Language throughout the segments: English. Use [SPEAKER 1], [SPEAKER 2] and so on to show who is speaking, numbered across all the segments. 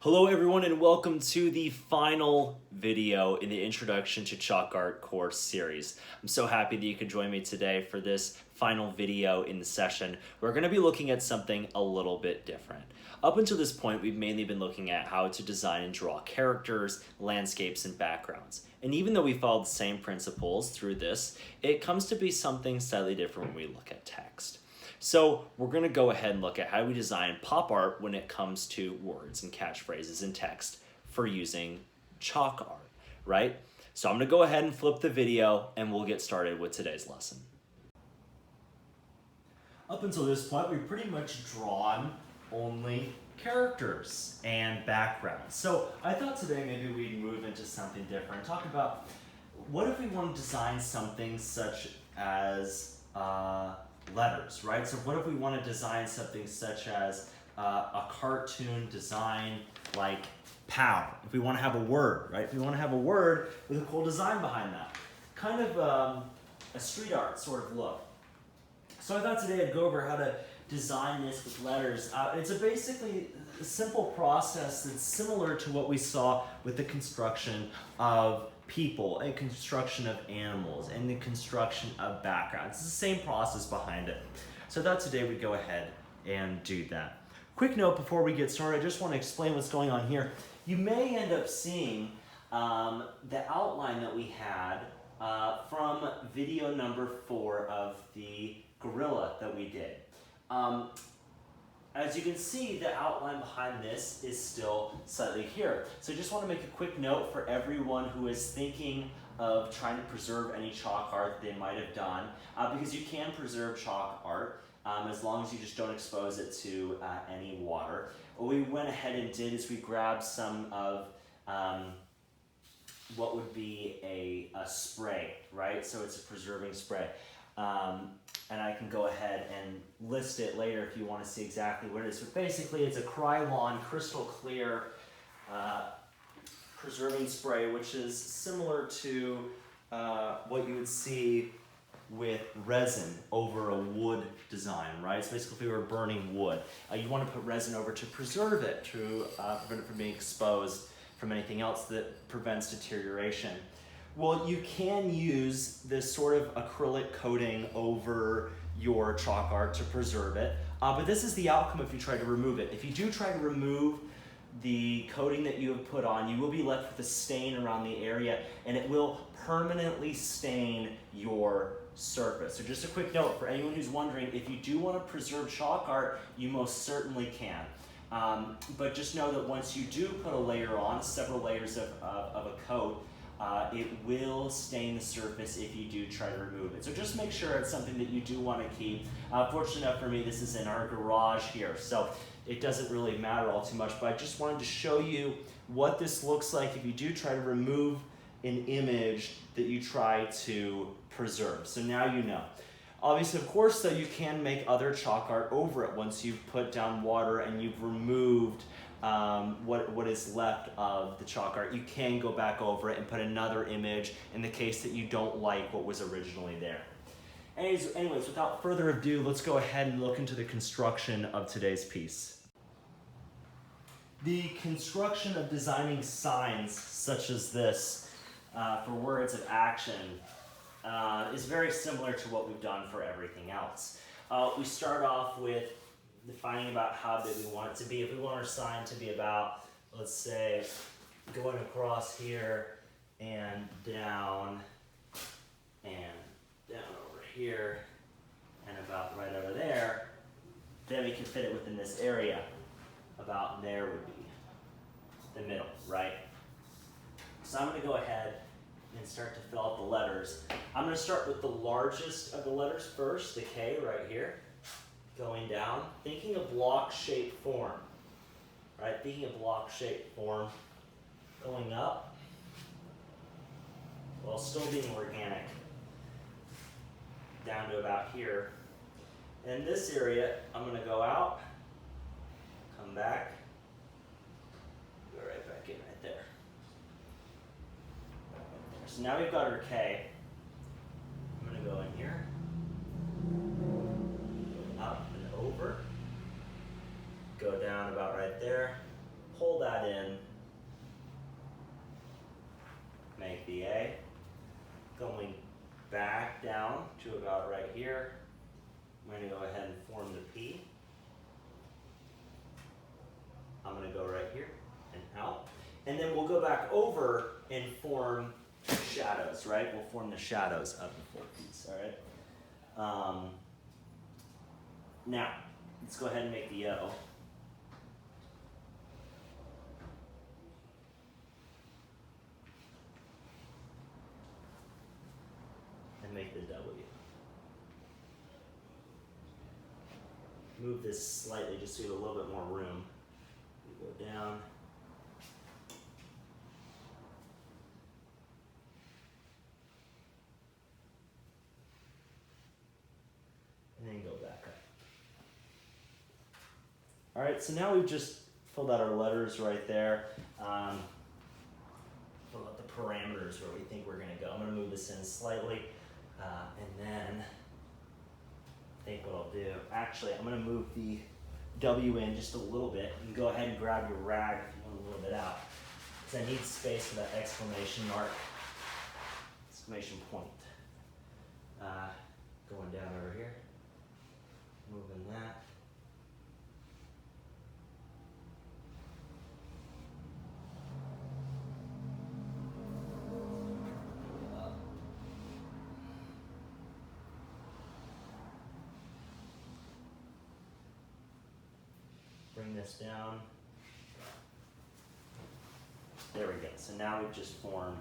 [SPEAKER 1] Hello everyone and welcome to the final video in the Introduction to Chalk Art course series. I'm so happy that you could join me today for this final video in the session. We're going to be looking at something a little bit different. Up until this point, we've mainly been looking at how to design and draw characters, landscapes, and backgrounds. And even though we followed the same principles through this, it comes to be something slightly different when we look at text. So we're going to go ahead and look at how we design pop art when it comes to words and catchphrases and text for using chalk art, right? So I'm going to go ahead and flip the video and we'll get started with today's lesson. Up until this point, we've pretty much drawn only characters and backgrounds. So I thought today maybe we'd move into something different, talk about what if we want to design something such as letters, right? So what if we want to design something such as a cartoon design like POW? If we want to have a word, right? If we want to have a word with a cool design behind that. Kind of a street art sort of look. So I thought today I'd go over how to design this with letters. It's basically a simple process that's similar to what we saw with the construction of people and construction of animals and the construction of backgrounds. It's the same process behind it. So I thought today we'd go ahead and do that. Quick note before we get started, I just want to explain what's going on here. You may end up seeing the outline that we had from video number 4 of the gorilla that we did. As you can see, the outline behind this is still slightly here. So I just want to make a quick note for everyone who is thinking of trying to preserve any chalk art they might have done, because you can preserve chalk art as long as you just don't expose it to any water. What we went ahead and did is we grabbed some of what would be a spray, right? So it's a preserving spray. And I can go ahead and list it later if you want to see exactly what it is. But basically it's a Krylon crystal clear preserving spray, which is similar to what you would see with resin over a wood design, right? So basically if we were burning wood, you want to put resin over to preserve it, to prevent it from being exposed from anything else that prevents deterioration. Well, you can use this sort of acrylic coating over your chalk art to preserve it, but this is the outcome if you try to remove it. If you do try to remove the coating that you have put on, you will be left with a stain around the area, and it will permanently stain your surface. So just a quick note for anyone who's wondering, if you do want to preserve chalk art, you most certainly can. But just know that once you do put a layer on, several layers of a coat, it will stain the surface if you do try to remove it. So just make sure it's something that you do want to keep. Fortunate enough for me, this is in our garage here, so it doesn't really matter all too much, but I just wanted to show you what this looks like if you do try to remove an image that you try to preserve. So now you know. Obviously, of course, though, you can make other chalk art over it once you've put down water and you've removed what is left of the chalk art. You can go back over it and put another image in the case that you don't like what was originally there. Anyways, without further ado, let's go ahead and look into the construction of today's piece. The construction of designing signs such as this for words of action is very similar to what we've done for everything else. We start off with defining about how big we want it to be. If we want our sign to be about, let's say, going across here and down over here and about right over there, then we can fit it within this area. About there would be the middle, right? So I'm going to go ahead and start to fill out the letters. I'm going to start with the largest of the letters first, the K right here. Going down, thinking a block-shaped form, right? Thinking a block-shaped form, going up, while still being organic, down to about here. In this area, I'm going to go out, come back, go right back in right there. So now we've got our K. I'm going to go in here, up and over, go down about right there, pull that in, make the A, going back down to about right here. I'm going to go ahead and form the P. I'm going to go right here and out. And then we'll go back over and form shadows, right? We'll form the shadows of the full piece, all right? Now, let's go ahead and make the O. And make the W. Move this slightly just so you have a little bit more room. You go down. And then go back up. All right, so now we've just filled out our letters right there. Fill out the parameters where we think we're going to go. I'm going to move this in slightly, and then I think what I'll do, actually, I'm going to move the W in just a little bit, and go ahead and grab your rag if you want a little bit out, because I need space for that exclamation mark, exclamation point. Going down over here, moving that. Bring this down. There we go. So now we've just formed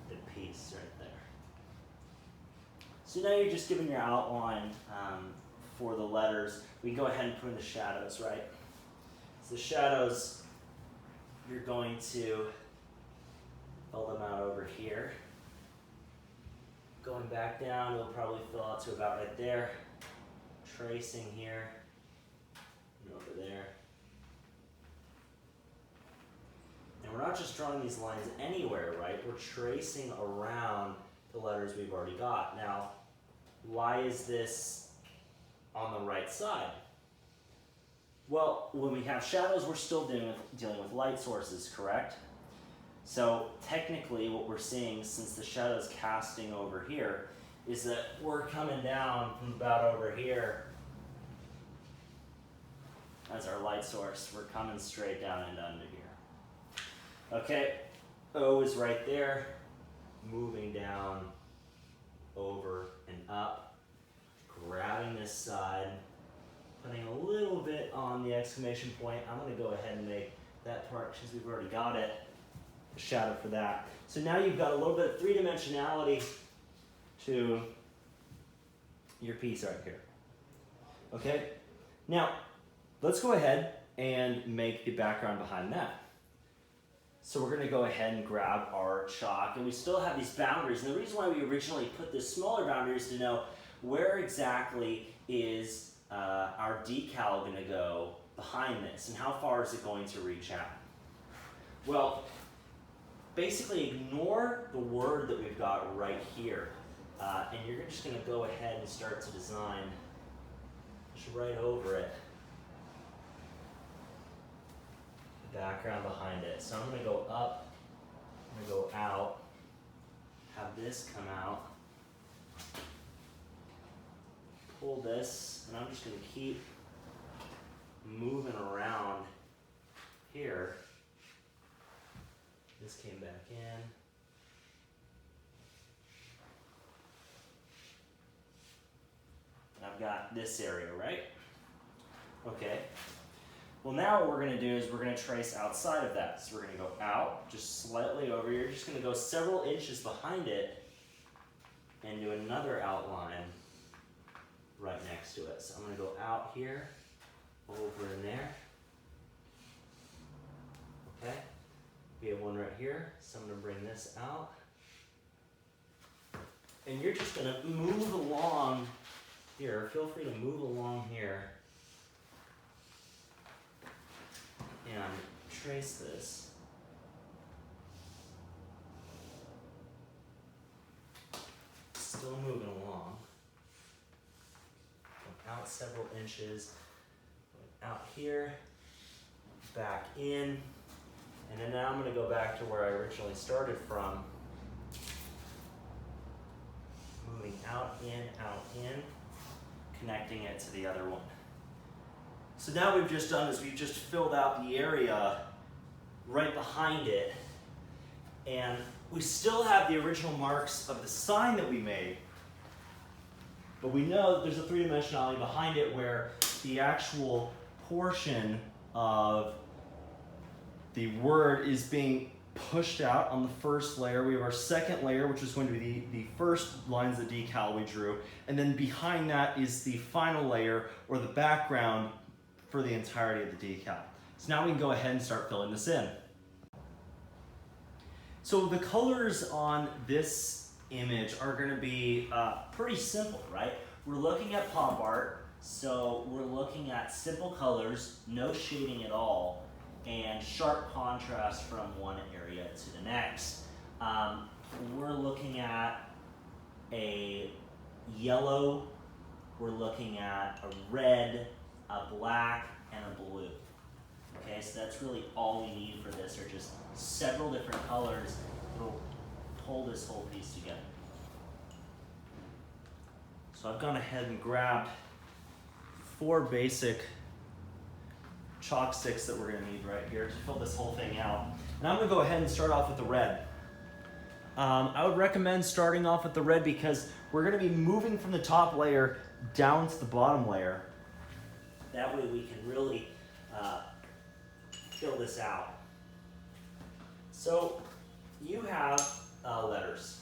[SPEAKER 1] the piece right there. So now you're just giving your outline for the letters. We can go ahead and put in the shadows, right? So the shadows, you're going to fill them out over here. Going back down, you'll probably fill out to about right there. Tracing here. Over there. And we're not just drawing these lines anywhere, right? We're tracing around the letters we've already got. Now, why is this on the right side? Well, when we have shadows, we're still dealing with light sources, correct? So technically what we're seeing, since the shadow's casting over here, is that we're coming down from about over here as our light source. We're coming straight down and under here. Okay, O is right there, moving down, over and up, grabbing this side, putting a little bit on the exclamation point. I'm going to go ahead and make that part, since we've already got it, a shadow for that. So now you've got a little bit of three-dimensionality to your piece right here. Okay, now let's go ahead and make the background behind that. So we're going to go ahead and grab our chalk, and we still have these boundaries. And the reason why we originally put this smaller boundary is to know where exactly is our decal going to go behind this, and how far is it going to reach out. Well, basically ignore the word that we've got right here, and you're just going to go ahead and start to design just right over it. Background behind it. So I'm going to go up, I'm going to go out, have this come out, pull this, and I'm just going to keep moving around here. This came back in. And I've got this area, right? Okay. Well, now what we're going to do is we're going to trace outside of that. So we're going to go out, just slightly over. You're just going to go several inches behind it and do another outline right next to it. So I'm going to go out here, over in there. Okay. We have one right here, so I'm going to bring this out. And you're just going to move along here. Feel free to move along here. And trace this. Still moving along. Going out several inches. Going out here. back in, and then now I'm going to go back to where I originally started from. Moving out, in, connecting it to the other one. So now we've just done is we've just filled out the area right behind it, and we still have the original marks of the sign that we made, but we know that there's a three-dimensionality behind it where the actual portion of the word is being pushed out on the first layer. We have our second layer, which is going to be the first lines of the decal we drew, and then behind that is the final layer, or the background, for the entirety of the decal. So now we can go ahead and start filling this in. So the colors on this image are going to be pretty simple, right? We're looking at pop art, so we're looking at simple colors, no shading at all, and sharp contrast from one area to the next. We're looking at a yellow, we're looking at a red, a black, and a blue. Okay, so that's really all we need for this, are just several different colors that will pull this whole piece together. So I've gone ahead and grabbed 4 basic chalk sticks that we're going to need right here to fill this whole thing out. And I'm going to go ahead and start off with the red. I would recommend starting off with the red because we're going to be moving from the top layer down to the bottom layer. That way we can really fill this out. So you have letters.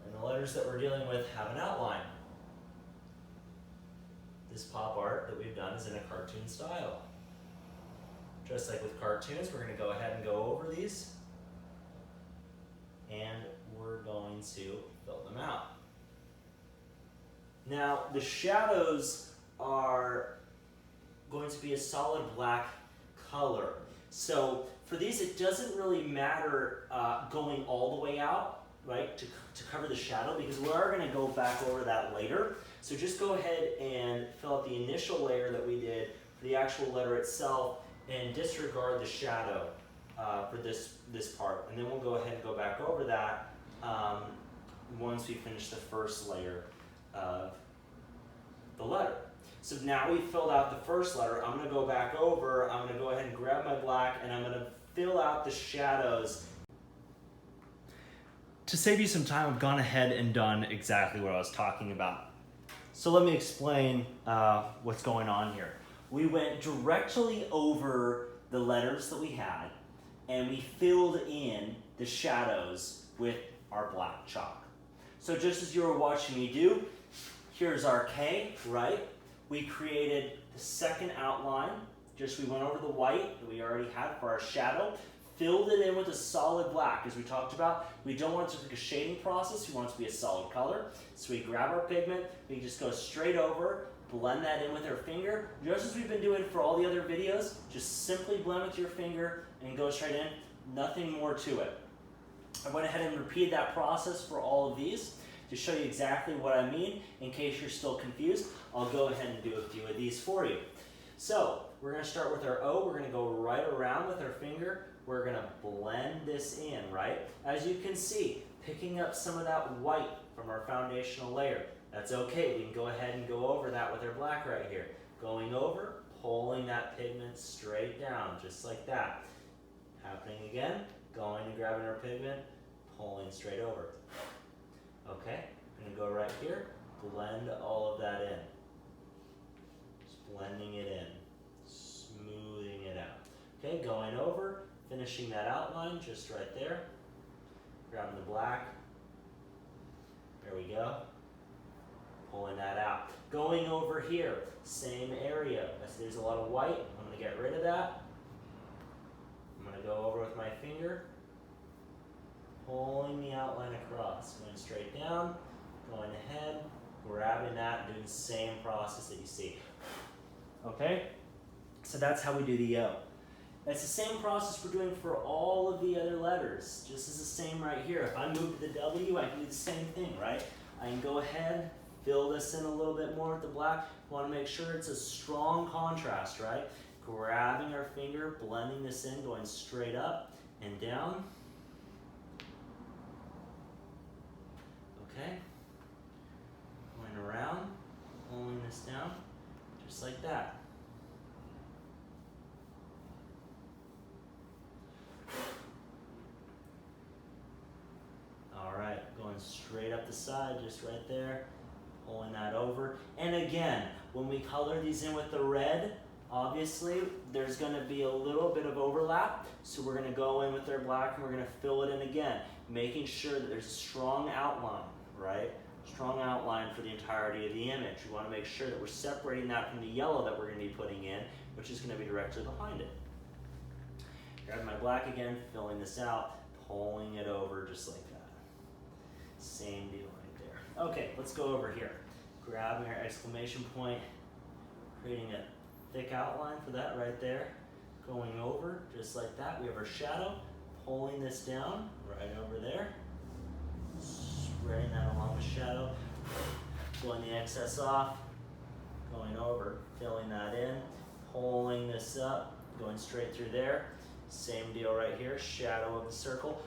[SPEAKER 1] And the letters that we're dealing with have an outline. This pop art that we've done is in a cartoon style. Just like with cartoons, we're going to go ahead and go over these, and we're going to fill them out. Now, the shadows are going to be a solid black color. So for these, it doesn't really matter going all the way out, right, to cover the shadow, because we are going to go back over that later. So just go ahead and fill out the initial layer that we did for the actual letter itself, and disregard the shadow for this part. And then we'll go ahead and go back over that once we finish the first layer of the letter. So now we've filled out the first letter. I'm going to go back over, I'm going to go ahead and grab my black, and I'm going to fill out the shadows. To save you some time, I've gone ahead and done exactly what I was talking about. So let me explain what's going on here. We went directly over the letters that we had, and we filled in the shadows with our black chalk. So just as you were watching me do, here's our K, right? We created the second outline. Just we went over the white that we already had for our shadow, filled it in with a solid black. As we talked about, we don't want it to be a shading process, we want it to be a solid color. So we grab our pigment, we just go straight over, blend that in with our finger, just as we've been doing for all the other videos. Just simply blend with your finger and go straight in, nothing more to it. I went ahead and repeated that process for all of these to show you exactly what I mean. In case you're still confused, I'll go ahead and do a few of these for you. So we're going to start with our O. We're going to go right around with our finger. We're going to blend this in, right? As you can see, picking up some of that white from our foundational layer. That's okay. We can go ahead and go over that with our black right here. Going over, pulling that pigment straight down, just like that. Happening again, going and grabbing our pigment, pulling straight over. Okay, I'm going to go right here, blend all of that in. Just blending it in, smoothing it out. Okay, going over, finishing that outline just right there. Grabbing the black. There we go. Pulling that out. Going over here, same area. I see there's a lot of white. I'm going to get rid of that. I'm going to go over with my finger, pulling the outline across, going straight down, going ahead, grabbing that, and doing the same process that you see. Okay? So that's how we do the O. It's the same process we're doing for all of the other letters. Just as the same right here. If I move to the W, I can do the same thing, right? I can go ahead, fill this in a little bit more with the black. Want to make sure it's a strong contrast, right? grabbing our finger, blending this in, going straight up and down. Okay. Going around, pulling this down, just like that. All right, going straight up the side, just right there, pulling that over. And again, when we color these in with the red, obviously there's going to be a little bit of overlap, so we're going to go in with our black and we're going to fill it in again, making sure that there's a strong outline, right? Strong outline for the entirety of the image. We want to make sure that we're separating that from the yellow that we're going to be putting in, which is going to be directly behind it. Grab my black again, filling this out, pulling it over just like that. Same deal right there. Okay, let's go over here. Grabbing our exclamation point, creating a thick outline for that right there. Going over just like that. We have our shadow, pulling this down right over there. Spreading that along the shadow. Pulling the excess off. Going over, filling that in. Pulling this up, going straight through there. Same deal right here, shadow of the circle.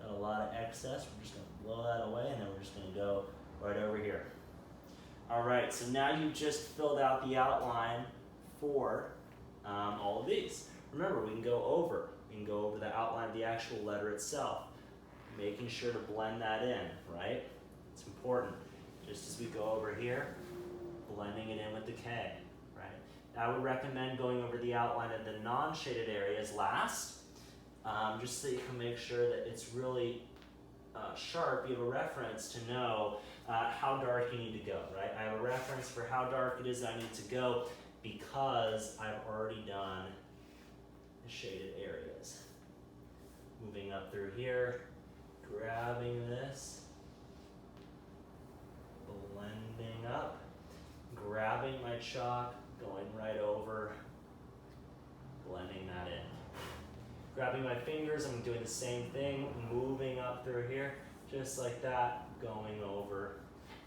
[SPEAKER 1] Got a lot of excess, we're just going to blow that away and then we're just going to go right over here. All right, so now you've just filled out the outline for all of these. Remember, we can go over. We can go over the outline of the actual letter itself, making sure to blend that in, right? It's important. Just as we go over here, blending it in with the K, right? I would recommend going over the outline of the non-shaded areas last, just so you can make sure that it's really sharp. You have a reference to know how dark you need to go, right? I have a reference for how dark it is I need to go because I've already done the shaded areas. Moving up through here, grabbing this, blending up, grabbing my chalk, going right over, blending that in. Grabbing my fingers, I'm doing the same thing, moving up through here, just like that, going over,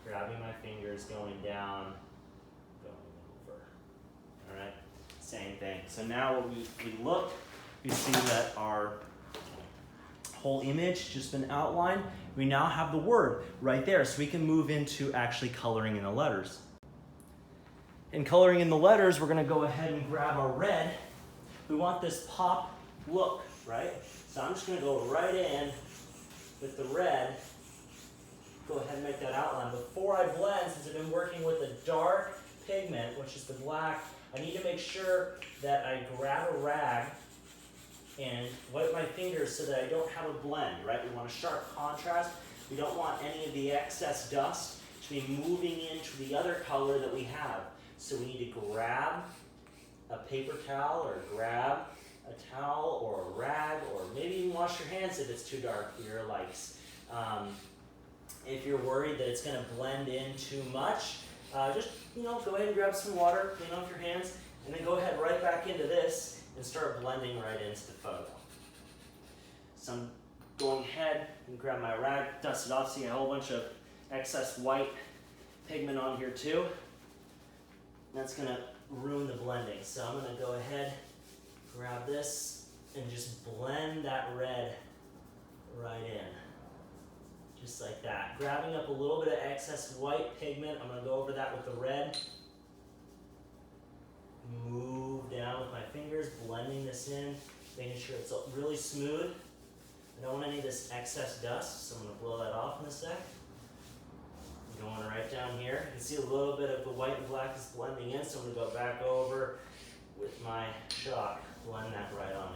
[SPEAKER 1] grabbing my fingers, going down, going over. All right, same thing. So now when we look, we see that our whole image just been outlined. We now have the word right there, so we can move into actually coloring in the letters. In coloring in the letters, we're going to go ahead and grab our red. We want this pop look, right? So I'm just going to go right in with the red. Go ahead and make that outline. Before I blend, since I've been working with a dark pigment, which is the black, I need to make sure that I grab a rag and wipe my fingers so that I don't have a blend, right? We want a sharp contrast. We don't want any of the excess dust to be moving into the other color that we have. So we need to grab a paper towel or grab a towel or a rag, or maybe even wash your hands if it's too dark for your likes. If you're worried that it's going to blend in too much, just go ahead and grab some water, clean off your hands, and then go ahead right back into this and start blending right into the photo. So I'm going ahead and grab my rag, dust it off, see a whole bunch of excess white pigment on here too. That's going to ruin the blending. So I'm going to go ahead, grab this, and just blend that red right in. Just like that. Grabbing up a little bit of excess white pigment, I'm going to go over that with the red. Move down with my fingers, blending this in, making sure it's really smooth. I don't want any of this excess dust, so I'm going to blow that off in a sec. Going right down here. You can see a little bit of the white and black is blending in, so I'm going to go back over with my chalk, blend that right on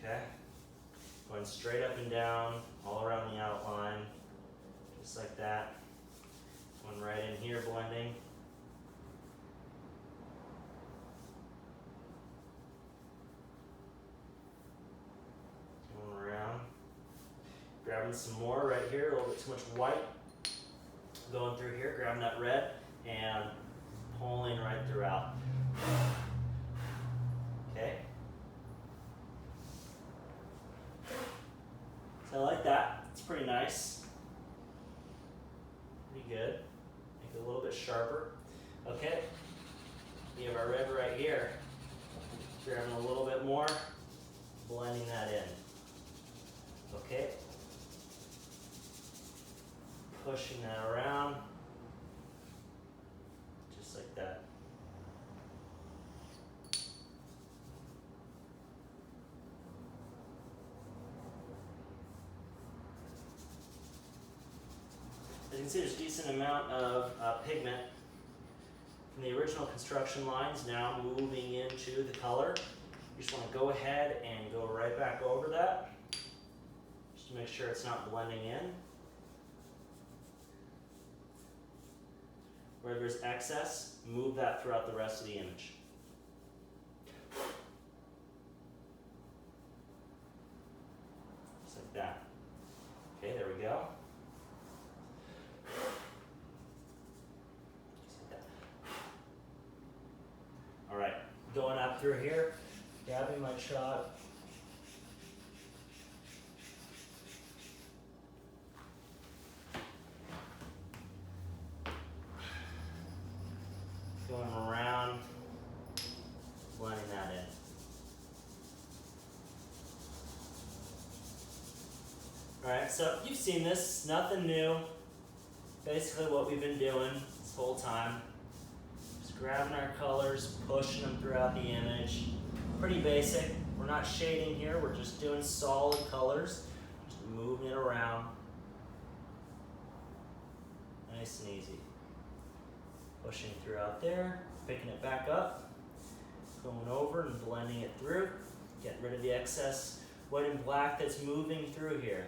[SPEAKER 1] in. Okay? Going straight up and down, all around the outline, just like that. Going right in here, blending. Going around. Grabbing some more right here, a little bit too much white. Going through here, grabbing that red and pulling right throughout. Okay. So I like that. It's pretty nice. Pretty good. Make it a little bit sharper. Okay, we have our red right here. Grabbing a little bit more, blending that in. Okay, pushing that around, just like that. As you can see, there's a decent amount of pigment from the original construction lines now moving into the color. You just want to go ahead and go right back over that, just to make sure it's not blending in. Where there's excess, move that throughout the rest of the image. Just like that. Okay, there we go. All right, going up through here, grabbing my chalk. Going around, blending that in. All right, so you've seen this, nothing new. Basically what we've been doing this whole time. Just grabbing our colors, pushing them throughout the image. Pretty basic. We're not shading here, we're just doing solid colors. Just moving it around. Nice and easy. Pushing throughout there, picking it back up, going over and blending it through, getting rid of the excess white and black that's moving through here.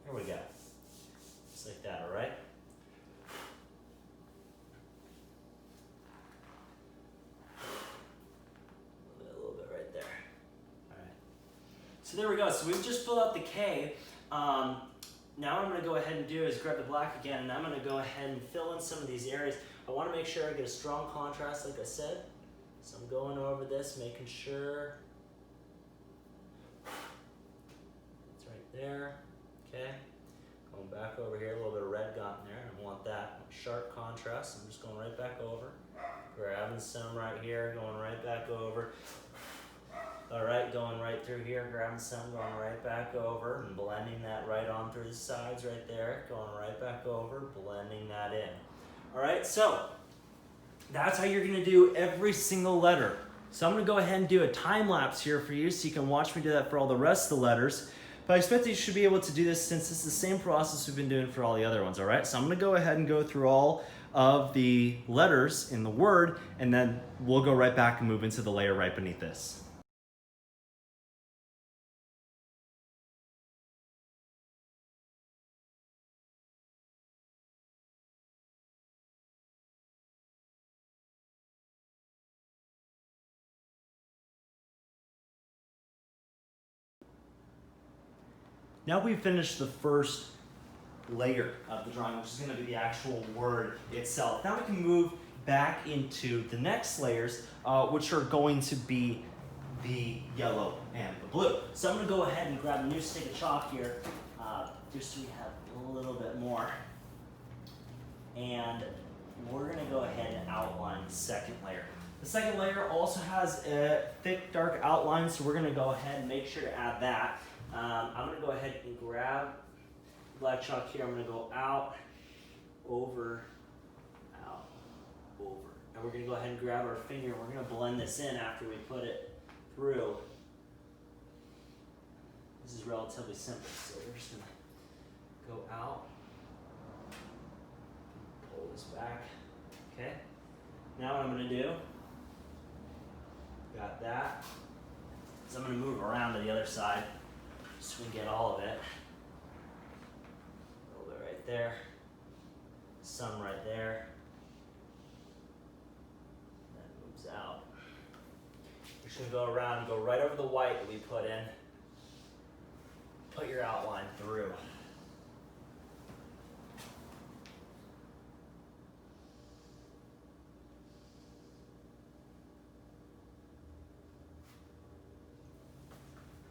[SPEAKER 1] Here we go. Just like that, all right? A little bit right there. All right. So there we go. So we've just filled out the K. Now what I'm going to go ahead and do is grab the black again, and I'm going to go ahead and fill in some of these areas. I want to make sure I get a strong contrast, like I said. So I'm going over this, making sure it's right there. Okay. Going back over here, a little bit of red got in there. I want that sharp contrast. I'm just going right back over. Grabbing some right here, going right back over. All right, going right through here, grabbing some, going right back over, and blending that right on through the sides right there, going right back over, blending that in. All right, so that's how you're gonna do every single letter. So I'm gonna go ahead and do a time lapse here for you so you can watch me do that for all the rest of the letters. But I expect that you should be able to do this since it's the same process we've been doing for all the other ones, all right? So I'm gonna go ahead and go through all of the letters in the word, and then we'll go right back and move into the layer right beneath this. Now we've finished the first layer of the drawing, which is going to be the actual word itself. Now we can move back into the next layers, which are going to be the yellow and the blue. So I'm going to go ahead and grab a new stick of chalk here, just so we have a little bit more. And we're going to go ahead and outline the second layer. The second layer also has a thick, dark outline, so we're going to go ahead and make sure to add that. I'm going to go ahead and grab black chalk here. I'm going to go out, over, out, over. And we're going to go ahead and grab our finger. We're going to blend this in after we put it through. This is relatively simple, so we're just going to go out, pull this back. Okay. Now what I'm going to do, got that. So I'm going to move around to the other side, so we can get all of it. A little bit right there, some right there. That moves out. We're just gonna go around and go right over the white that we put in. Put your outline through.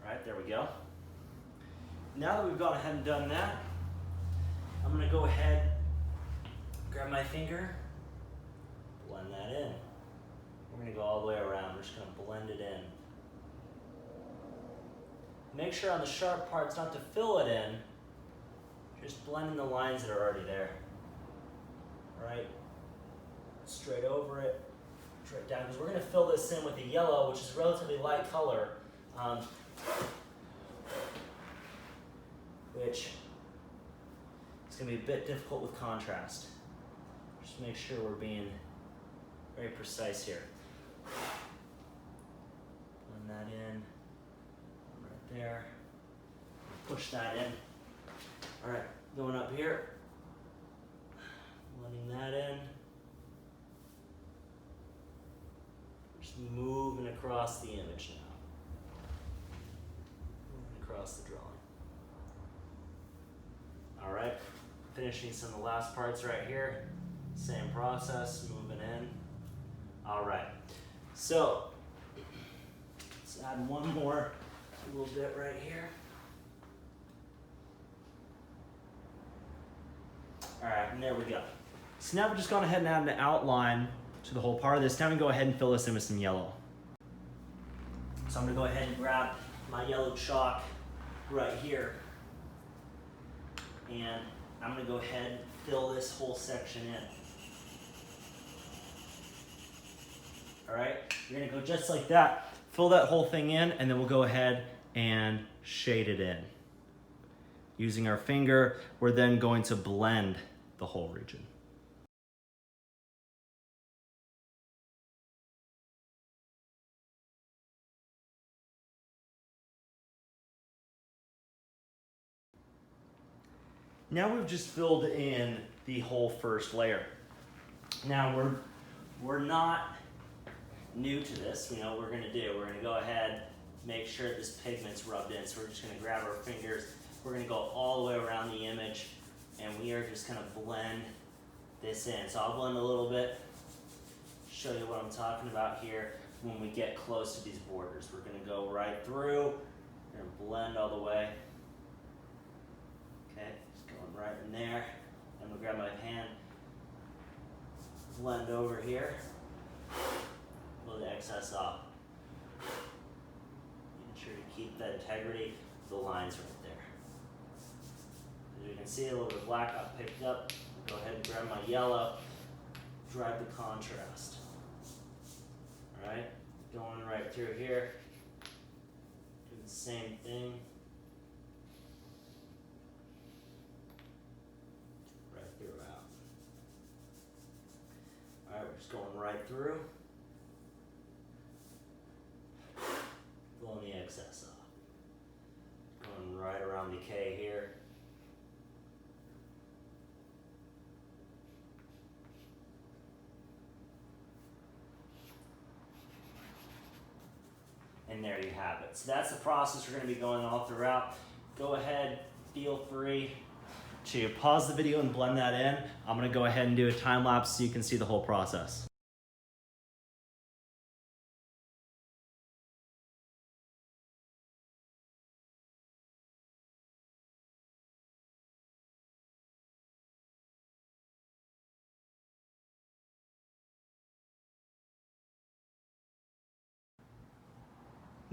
[SPEAKER 1] All right, there we go. Now that we've gone ahead and done that, I'm gonna go ahead, grab my finger, blend that in. We're gonna go all the way around. We're just gonna blend it in. Make sure on the sharp parts not to fill it in, just blend in the lines that are already there. All right, straight over it, straight down, because we're gonna fill this in with the yellow, which is a relatively light color, which is gonna be a bit difficult with contrast. Just make sure we're being very precise here. Blend that in, right there. Push that in. All right, going up here. Blending that in. Just moving across the image now. Moving across the drawing. All right, finishing some of the last parts right here. Same process, moving in. All right, so let's add one more little bit right here. All right, and there we go. So now we're just going ahead and add an outline to the whole part of this. Now we can go ahead and fill this in with some yellow. So I'm gonna go ahead and grab my yellow chalk right here. And I'm gonna go ahead and fill this whole section in. All right, you're gonna go just like that, fill that whole thing in, and then we'll go ahead and shade it in. Using our finger, we're then going to blend the whole region. Now we've just filled in the whole first layer. Now we're not new to this. We know what we're gonna do. We're gonna go ahead, make sure this pigment's rubbed in. So we're just gonna grab our fingers. We're gonna go all the way around the image, and we are just gonna blend this in. So I'll blend a little bit, show you what I'm talking about here. When we get close to these borders, we're gonna go right through, we're gonna blend all the way. Okay, just going right in there. I'm gonna grab my hand, blend over here, pull the excess off. Making sure to keep that integrity of the lines right there. As you can see, a little bit of black got picked up. Go ahead and grab my yellow, drive the contrast. All right, going right through here, doing the same thing. Right throughout. All right, we're just going right through. Blowing the excess off. Going right around the K here. And there you have it. So that's the process we're going to be going all throughout. Go ahead, feel free to pause the video and blend that in. I'm going to go ahead and do a time lapse so you can see the whole process.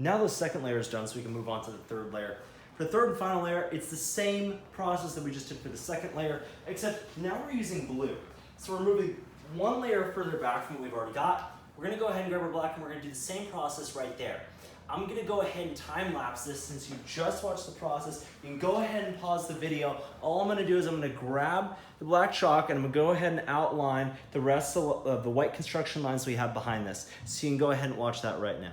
[SPEAKER 1] Now the second layer is done, so we can move on to the third layer. For the third and final layer, it's the same process that we just did for the second layer, except now we're using blue. So we're moving one layer further back from what we've already got. We're gonna go ahead and grab our black, and we're gonna do the same process right there. I'm gonna go ahead and time lapse this since you just watched the process. You can go ahead and pause the video. All I'm gonna do is I'm gonna grab the black chalk and I'm gonna go ahead and outline the rest of the white construction lines we have behind this. So you can go ahead and watch that right now.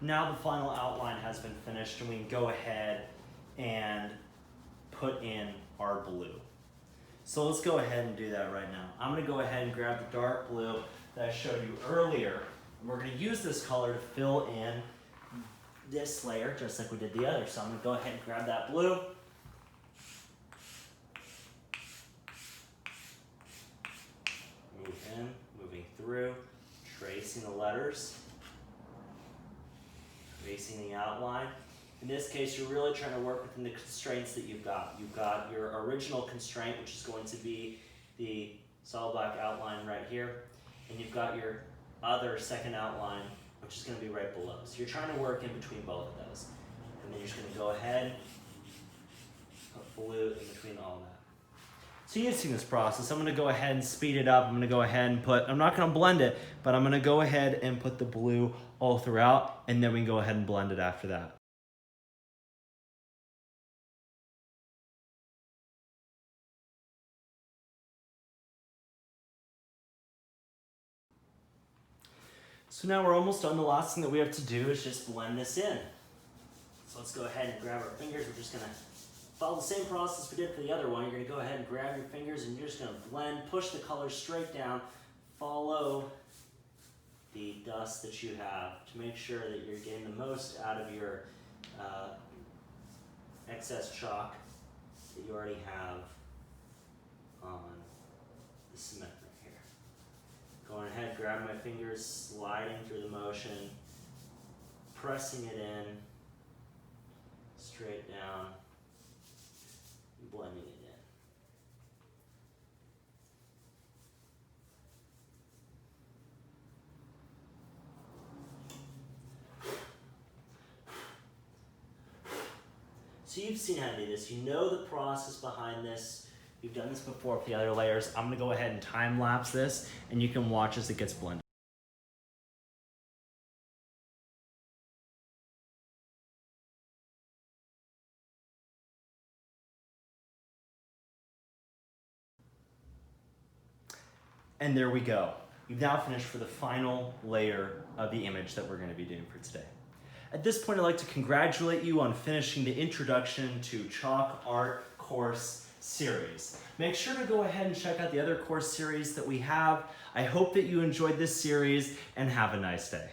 [SPEAKER 1] Now the final outline has been finished and we can go ahead and put in our blue. So let's go ahead and do that right now. I'm gonna go ahead and grab the dark blue that I showed you earlier. And we're gonna use this color to fill in this layer just like we did the other. So I'm gonna go ahead and grab that blue. Move in, moving through, tracing the letters. tracing the outline. In this case, you're really trying to work within the constraints that you've got. You've got your original constraint, which is going to be the solid black outline right here, and you've got your other second outline, which is going to be right below. So you're trying to work in between both of those. And then you're just going to go ahead, put blue in between all that. So you've seen this process. I'm going to go ahead and speed it up. I'm going to go ahead and I'm not going to blend it, but I'm going to go ahead and put the blue all throughout, and then we can go ahead and blend it after that. So now we're almost done. The last thing that we have to do is just blend this in. So let's go ahead and grab our fingers. We're just going to follow the same process we did for the other one. You're going to go ahead and grab your fingers and you're just going to blend, push the color straight down, follow the dust that you have to make sure that you're getting the most out of your excess chalk that you already have on the cement right here. Going ahead, grabbing my fingers, sliding through the motion, pressing it in, straight down, and blending it in. So you've seen how to do this. You know the process behind this. We've done this before for the other layers. I'm going to go ahead and time lapse this, and you can watch as it gets blended. And there we go. We've now finished for the final layer of the image that we're going to be doing for today. At this point, I'd like to congratulate you on finishing the Introduction to Chalk Art course series. Make sure to go ahead and check out the other course series that we have. I hope that you enjoyed this series, and have a nice day.